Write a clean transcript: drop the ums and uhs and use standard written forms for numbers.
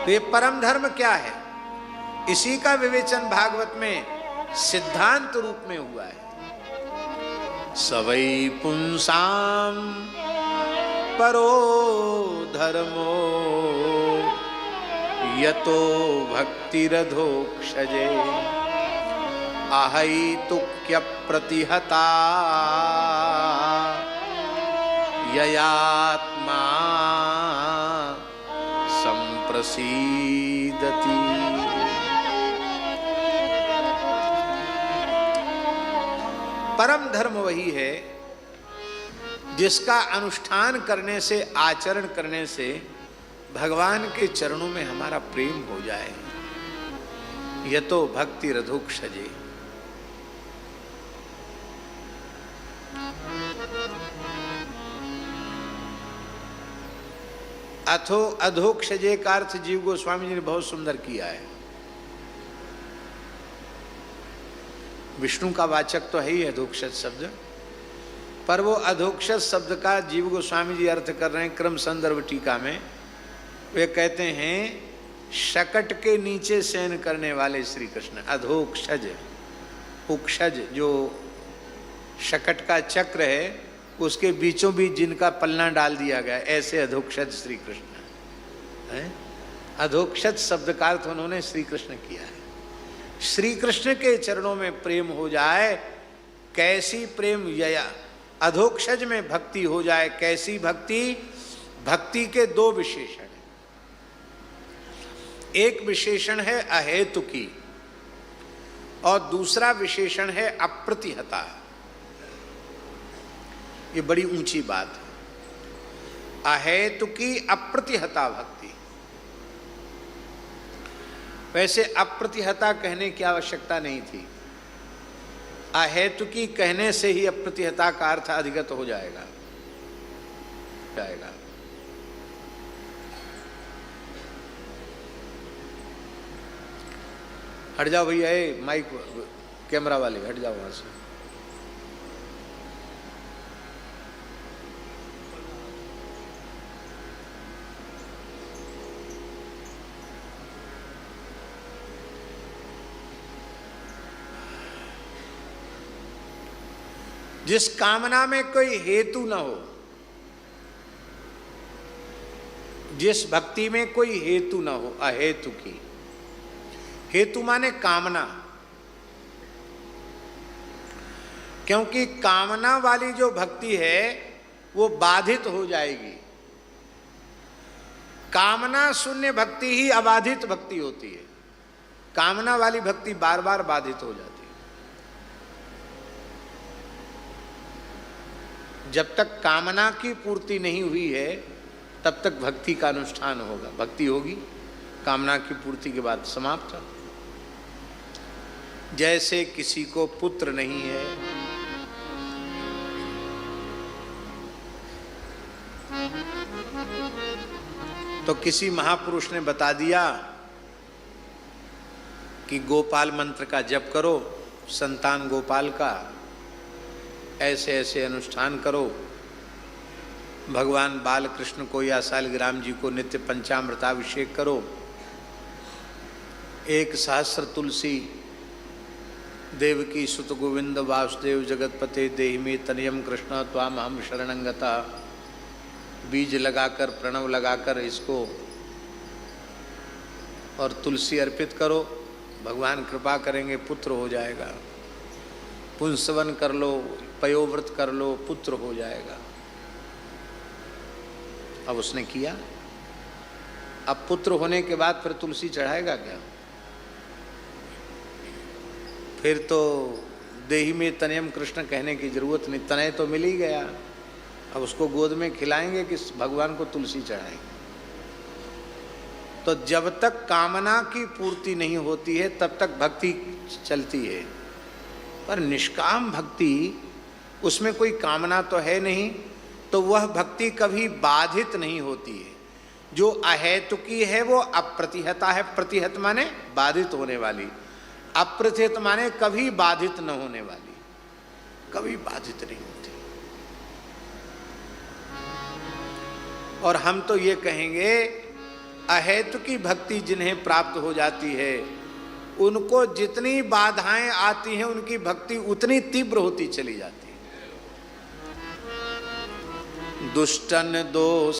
तो ये परम धर्म क्या है, इसी का विवेचन भागवत में सिद्धांत रूप में हुआ है। सवै पुंसाम परो धर्मो यतो भक्तिरधोक्षजे आहैतुक्य प्रतिहता ययात्मा संप्रसीदति। परम धर्म वही है जिसका अनुष्ठान करने से, आचरण करने से भगवान के चरणों में हमारा प्रेम हो जाए। यतो भक्ति रधोक्षजे। अथो अधोक्षजे का अर्थ जीव गोस्वामी जी ने बहुत सुंदर किया है। विष्णु का वाचक तो है ही अधोक्षज शब्द, पर वो अधोक्षज शब्द का जीव गोस्वामी जी अर्थ कर रहे हैं क्रम संदर्भ टीका में। वे कहते हैं शकट के नीचे शयन करने वाले श्री कृष्ण अधोक्षज। उक्षज जो शकट का चक्र है उसके बीचों बीच जिनका पलना डाल दिया गया, ऐसे अधोक्षज श्री कृष्ण है। अधोक्षज शब्द का अर्थ उन्होंने श्री कृष्ण किया है। श्री कृष्ण के चरणों में प्रेम हो जाए, कैसी प्रेम यया अधोक्षज में भक्ति हो जाए। कैसी भक्ति? भक्ति के दो विशेषण, एक विशेषण है अहेतुकी और दूसरा विशेषण है अप्रतिहता। ये बड़ी ऊंची बात है, अहेतुकी अप्रतिहता भक्ति। वैसे अप्रतिहता कहने की आवश्यकता नहीं थी, अहेतुकी कहने से ही अप्रतिहता का अर्थ अधिगत हो जाएगा। हट जाओ भैया, माइक कैमरा वाले हट जाओ वहां से। जिस कामना में कोई हेतु न हो, जिस भक्ति में कोई हेतु न हो, अहेतु की। हेतु माने कामना, क्योंकि कामना वाली जो भक्ति है वो बाधित हो जाएगी। कामना शून्य भक्ति ही अबाधित भक्ति होती है, कामना वाली भक्ति बार बार बाधित हो जाती है। जब तक कामना की पूर्ति नहीं हुई है तब तक भक्ति का अनुष्ठान होगा। भक्ति होगी, कामना की पूर्ति के बाद समाप्त। जैसे किसी को पुत्र नहीं है, तो किसी महापुरुष ने बता दिया कि गोपाल मंत्र का जप करो, संतान गोपाल का, ऐसे ऐसे अनुष्ठान करो। भगवान बाल कृष्ण को या शालिग्राम जी को नित्य पंचामृताभिषेक करो। 1 सहस्र तुलसी, देवकी सुत गोविंद वासुदेव जगतपते देहि मे तनयम कृष्ण त्वाम हम शरणं गता। बीज लगाकर, प्रणव लगाकर इसको और तुलसी अर्पित करो, भगवान कृपा करेंगे, पुत्र हो जाएगा। पुंसवन कर लो, पयोव्रत कर लो, पुत्र हो जाएगा। अब उसने किया, अब पुत्र होने के बाद फिर तुलसी चढ़ाएगा क्या? फिर तो देहि में तनयम कृष्ण कहने की जरूरत नहीं, तनय तो मिल ही गया। अब उसको गोद में खिलाएंगे कि भगवान को तुलसी चढ़ाएंगे? तो जब तक कामना की पूर्ति नहीं होती है तब तक भक्ति चलती है। पर निष्काम भक्ति, उसमें कोई कामना तो है नहीं, तो वह भक्ति कभी बाधित नहीं होती है। जो अहेतुकी है वो अप्रतिहता है। प्रतिहत माने बाधित होने वाली, अप्रतिहत माने कभी बाधित न होने वाली, कभी बाधित नहीं होती। और हम तो ये कहेंगे अहेतु की भक्ति जिन्हें प्राप्त हो जाती है, उनको जितनी बाधाएं आती हैं उनकी भक्ति उतनी तीव्र होती चली जाती है। दुष्टन दोष